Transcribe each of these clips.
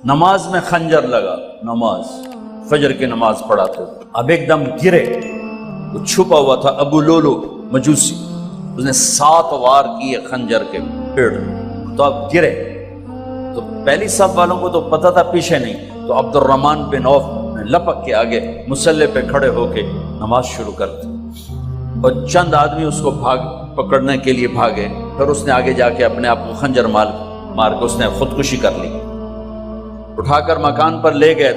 نماز میں خنجر لگا، نماز فجر کی نماز پڑھاتے تھے، اب ایک دم گرے، وہ چھپا ہوا تھا ابو لولو مجوسی، اس نے 7 وار کیے خنجر کے پیڑ، تو اب گرے، تو پہلی صف والوں کو تو پتہ تھا پیچھے نہیں، تو عبد الرحمن بن عوف نے لپک کے آگے مصلی پہ کھڑے ہو کے نماز شروع کر دی، اور چند آدمی اس کو پکڑنے کے لیے بھاگے، پھر اس نے آگے جا کے اپنے آپ کو خنجر مار کے اس نے خودکشی کر لی، اٹھا کر مکان پر لے گئے،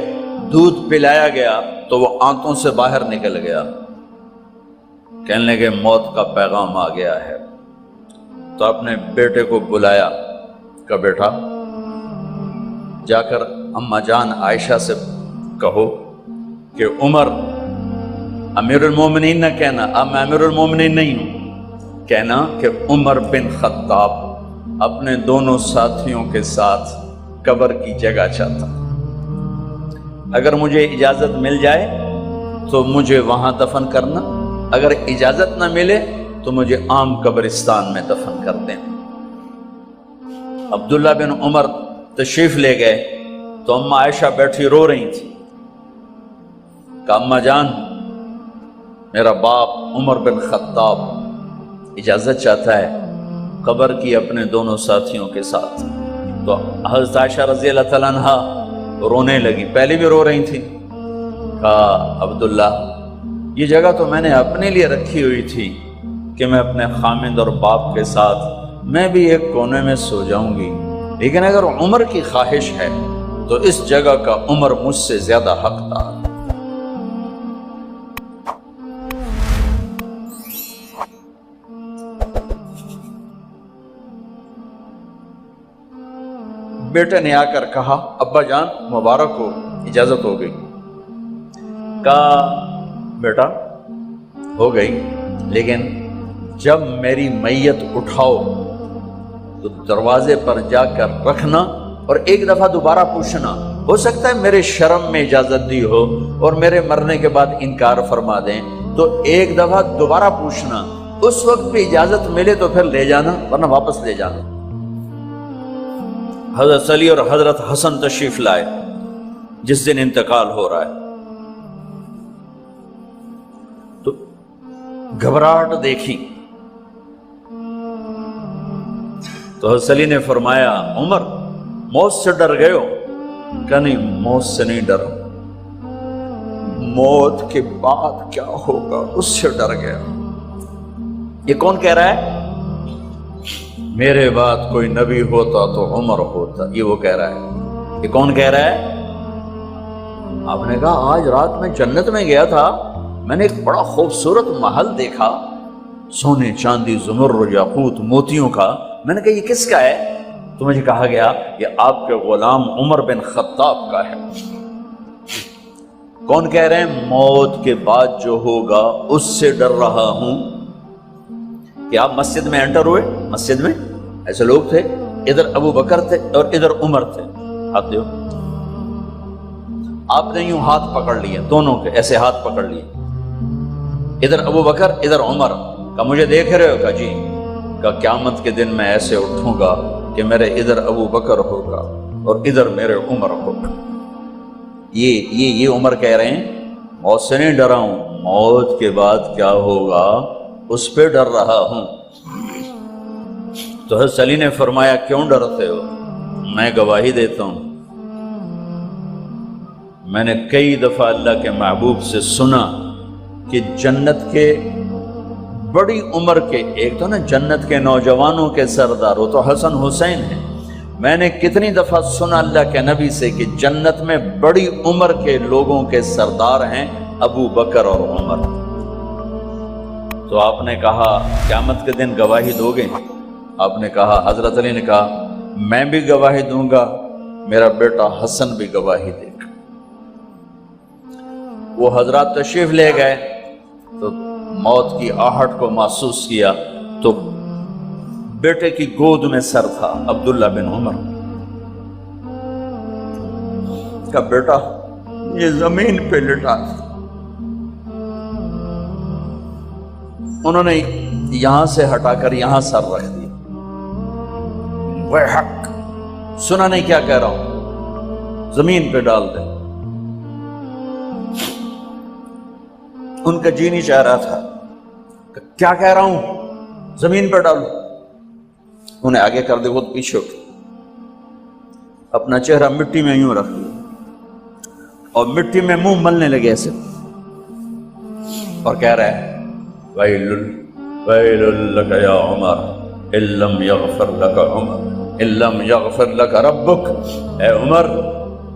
دودھ پلایا گیا تو وہ آنتوں سے باہر نکل گیا، کہنے لگے موت کا پیغام آ گیا ہے، تو اپنے بیٹے کو بلایا، کہ بیٹا جا کر اماں جان عائشہ سے کہو کہ عمر امیر المومنین نہ کہنا، اب میں امیر المومنین نہیں ہوں، کہنا کہ عمر بن خطاب اپنے دونوں ساتھیوں کے ساتھ قبر کی جگہ چاہتا، اگر مجھے اجازت مل جائے تو مجھے وہاں دفن کرنا، اگر اجازت نہ ملے تو مجھے عام قبرستان میں دفن کر دیں۔ عبداللہ بن عمر تشریف لے گئے تو اماں عائشہ بیٹھی رو رہی تھی، کہ اماں جان میرا باپ عمر بن خطاب اجازت چاہتا ہے قبر کی اپنے دونوں ساتھیوں کے ساتھ، تو حضرت عائشہ رضی اللہ تعالیٰ عنہا رونے لگی، پہلے بھی رو رہی تھی، کہا عبداللہ یہ جگہ تو میں نے اپنے لیے رکھی ہوئی تھی کہ میں اپنے خامد اور باپ کے ساتھ میں بھی ایک کونے میں سو جاؤں گی، لیکن اگر عمر کی خواہش ہے تو اس جگہ کا عمر مجھ سے زیادہ حقدار۔ بیٹے نے آ کر کہا ابا جان مبارک ہو، اجازت ہو گئی، کہا بیٹا ہو گئی، لیکن جب میری میت اٹھاؤ تو دروازے پر جا کر رکھنا اور ایک دفعہ دوبارہ پوچھنا، ہو سکتا ہے میرے شرم میں اجازت دی ہو اور میرے مرنے کے بعد انکار فرما دیں، تو ایک دفعہ دوبارہ پوچھنا، اس وقت بھی اجازت ملے تو پھر لے جانا ورنہ واپس لے جانا۔ حضرت علی اور حضرت حسن تشریف لائے جس دن انتقال ہو رہا ہے، تو گھبراہٹ دیکھی تو حضرت علی نے فرمایا عمر موت سے ڈر گئے ہو؟ کہ نہیں موت سے نہیں ڈرا، موت کے بعد کیا ہوگا اس سے ڈر گیا۔ یہ کون کہہ رہا ہے؟ میرے بعد کوئی نبی ہوتا تو عمر ہوتا، یہ وہ کہہ رہا ہے۔ یہ کون کہہ رہا ہے؟ آپ نے کہا آج رات میں جنت میں گیا تھا، میں نے ایک بڑا خوبصورت محل دیکھا، سونے چاندی زمرد یاقوت موتیوں کا، میں نے کہا یہ کس کا ہے؟ تو مجھے کہا گیا یہ آپ کے غلام عمر بن خطاب کا ہے۔ کون کہہ رہے ہیں؟ موت کے بعد جو ہوگا اس سے ڈر رہا ہوں۔ کہ آپ مسجد میں انٹر ہوئے، مسجد میں ایسے لوگ تھے، ادھر ابو بکر تھے اور ادھر عمر تھے، ہاتھ دیو، آپ نے یوں ہاتھ پکڑ لیے دونوں کے، ایسے ہاتھ پکڑ لیے، ادھر ابو بکر ادھر عمر، کہ مجھے دیکھ رہے ہو؟ کہ جی، کہ قیامت کے دن میں ایسے اٹھوں گا کہ میرے ادھر ابو بکر ہوگا اور ادھر میرے عمر ہوگا۔ یہ عمر کہہ رہے ہیں موت سے نہیں ڈرا ہوں، موت کے بعد کیا ہوگا اس پہ ڈر رہا ہوں۔ تو حضرت علی نے فرمایا کیوں ڈرتے ہو؟ میں گواہی دیتا ہوں، میں نے کئی دفعہ اللہ کے محبوب سے سنا کہ جنت کے بڑی عمر کے، ایک تو نا جنت کے نوجوانوں کے سردار، وہ تو حسن حسین ہیں، میں نے کتنی دفعہ سنا اللہ کے نبی سے کہ جنت میں بڑی عمر کے لوگوں کے سردار ہیں ابو بکر اور عمر۔ تو آپ نے کہا قیامت کے دن گواہی دو گے؟ آپ نے کہا، حضرت علی نے کہا میں بھی گواہی دوں گا، میرا بیٹا حسن بھی گواہی دے گا۔ وہ حضرات تشریف لے گئے تو موت کی آہٹ کو محسوس کیا تو بیٹے کی گود میں سر تھا عبداللہ بن عمر کا، بیٹا یہ زمین پہ لٹا، انہوں نے یہاں سے ہٹا کر یہاں سر رکھ دیا۔ وہ حق سنا نہیں کیا کہہ رہا ہوں؟ زمین پہ ڈال دیں۔ ان کا جی نہیں چاہ رہا تھا کہ کیا کہہ رہا ہوں، زمین پہ ڈالو۔ انہیں آگے کر دے، خود پیچھے اٹھ، اپنا چہرہ مٹی میں یوں رکھ لیا اور مٹی میں منہ ملنے لگے ایسے، اور کہہ رہا ہے ویل ویل لک یا عمر ان لم یغفر لک عمر ان لم یغفر لک ربک، اے عمر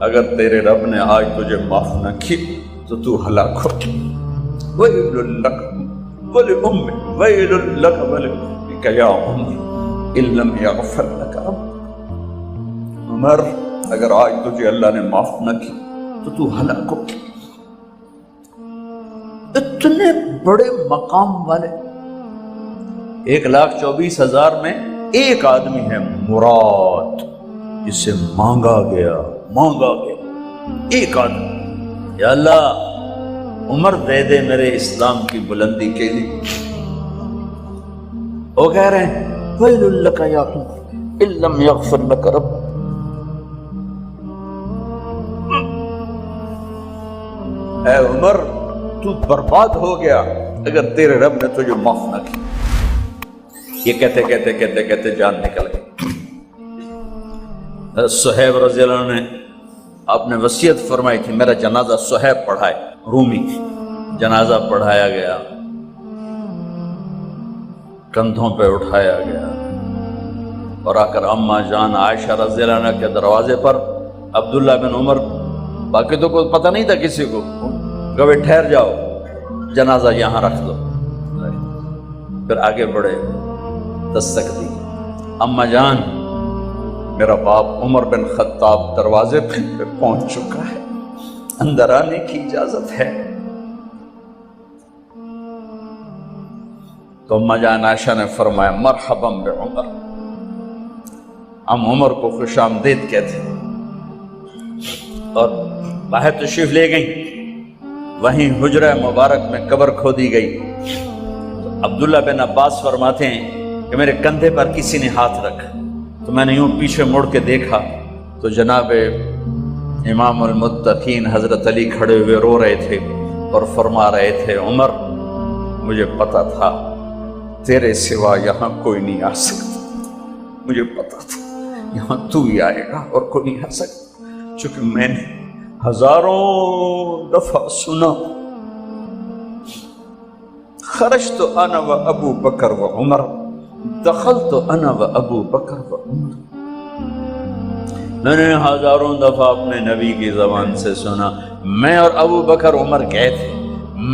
اگر تیرے رب نے آج تجھے معاف نہ کی تو تو ہلاک ہو۔ ویل لک ولأمک ویل لک ولأمک یا عمر ان لم یغفر لک ربک، عمر اگر آج تجھے اللہ نے معاف نہ کی تو تو ہلاک ہو۔ اتنے بڑے مقام والے 1,24,000 میں ایک آدمی ہے مراد، جسے مانگا گیا ایک آدمی، یا اللہ عمر دے دے میرے اسلام کی بلندی کے لیے۔ وہ کہہ رہے ہیں ویل لک یا عمر ان لم یغفر لک رب، اے عمر تو برباد ہو گیا اگر تیرے رب نے تجھے معاف نہ کی۔ یہ کہتے جان نکل گئی۔ صہیب رضی اللہ عنہ نے آپ نے وصیت فرمائی تھی میرا جنازہ صہیب پڑھائے، رومی جنازہ پڑھایا گیا، کندھوں پہ اٹھایا گیا، اور آ کر اماں جان عائشہ رضی اللہ عنہ کے دروازے پر عبداللہ بن عمر، باقی تو کوئی پتہ نہیں تھا کسی کو، کبھی ٹھہر جاؤ جنازہ یہاں رکھ دو، پھر آگے بڑھے، دستک دی، اماں جان میرا باپ عمر بن خطاب دروازے پہ پہنچ چکا ہے، اندر آنے کی اجازت ہے۔ تو اماں جان عائشہ نے فرمایا مرحبا بعمر، ہم عمر کو خوش آمدید کہتے، اور باہر تشریف لے گئیں۔ وہیں حجرہ مبارک میں قبر کھودی گئی۔ تو عبداللہ بن عباس فرماتے ہیں کہ میرے کندھے پر کسی نے ہاتھ رکھا، تو میں نے یوں پیچھے مڑ کے دیکھا تو جناب امام المتقین حضرت علی کھڑے ہوئے رو رہے تھے اور فرما رہے تھے عمر مجھے پتا تھا تیرے سوا یہاں کوئی نہیں آ سکتا، مجھے پتا تھا یہاں تو ہی آئے گا اور کوئی نہیں آ سکتا، چونکہ میں نے ہزاروں دفعہ سنا خرجت انا و ابو بکر و عمر دخلت انا و ابو بکر و عمر، میں نے ہزاروں دفعہ اپنے نبی کی زبان سے سنا میں اور ابو بکر عمر گئے تھے،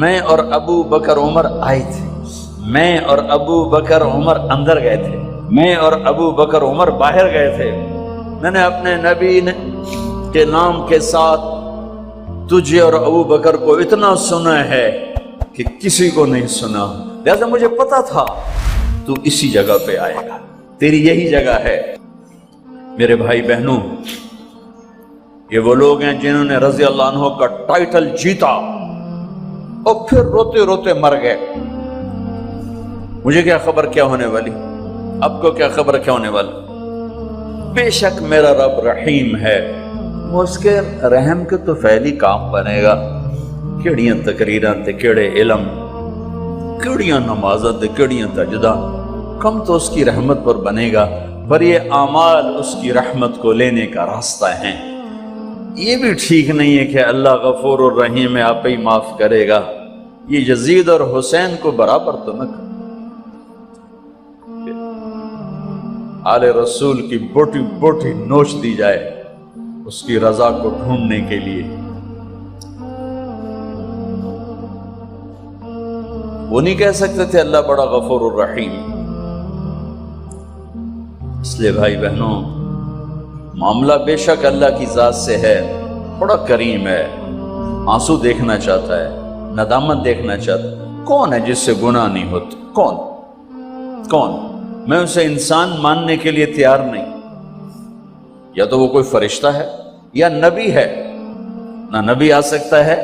میں اور ابو بکر عمر آئے تھے، میں اور ابو بکر عمر اندر گئے تھے، میں اور ابو بکر عمر باہر گئے تھے، میں نے اپنے نبی کے نام کے ساتھ تجھے اور ابو بکر کو اتنا سنا ہے کہ کسی کو نہیں سنا، لہذا مجھے پتا تھا تو اسی جگہ پہ آئے گا، تیری یہی جگہ ہے۔ میرے بھائی بہنوں، یہ وہ لوگ ہیں جنہوں نے رضی اللہ عنہ کا ٹائٹل جیتا اور پھر روتے روتے مر گئے۔ مجھے کیا خبر کیا ہونے والی، اب کو کیا خبر کیا ہونے والی، بے شک میرا رب رحیم ہے، وہ اس کے رحم کے تو فعلی کام بنے گا، کیڑیاں تقریراں تے کیڑے علم، کیڑیاں نمازاں تے کیڑیاں تجدہ، کم تو اس کی رحمت پر بنے گا، پر یہ اعمال اس کی رحمت کو لینے کا راستہ ہیں۔ یہ بھی ٹھیک نہیں ہے کہ اللہ غفور الرحیم ہے آپ ہی معاف کرے گا، یہ یزید اور حسین کو برابر تو نہ کر، آل رسول کی بوٹی بوٹی نوچ دی جائے اس کی رضا کو ڈھونڈنے کے لیے۔ وہ نہیں کہہ سکتے تھے اللہ بڑا غفور الرحیم۔ اس لیے بھائی بہنوں، معاملہ بے شک اللہ کی ذات سے ہے، بڑا کریم ہے، آنسو دیکھنا چاہتا ہے، ندامت دیکھنا چاہتا ہے۔ کون ہے جس سے گناہ نہیں ہوتا؟ کون؟ میں اسے انسان ماننے کے لیے تیار نہیں، یا تو وہ کوئی فرشتہ ہے یا نبی ہے، نہ نبی آ سکتا ہے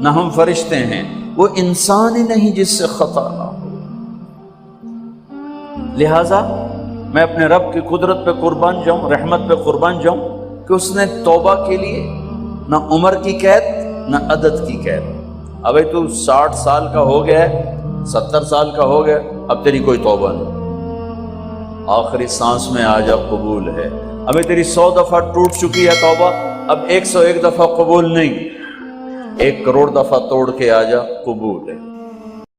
نہ ہم فرشتے ہیں، وہ انسان ہی نہیں جس سے خطا نہ ہو۔ لہذا میں اپنے رب کی قدرت پہ قربان جاؤں، رحمت پہ قربان جاؤں کہ اس نے توبہ کے لیے نہ عمر کی قید نہ عدد کی قید. ابھی تو 60 سال کا ہو گیا ہے، 70 سال کا ہو گیا، اب تیری کوئی توبہ نہیں، آخری سانس میں آ جا قبول ہے. ابھی تیری 100 دفعہ ٹوٹ چکی ہے توبہ، اب 101 دفعہ قبول نہیں، 1 کروڑ دفعہ توڑ کے آ جا قبول ہے.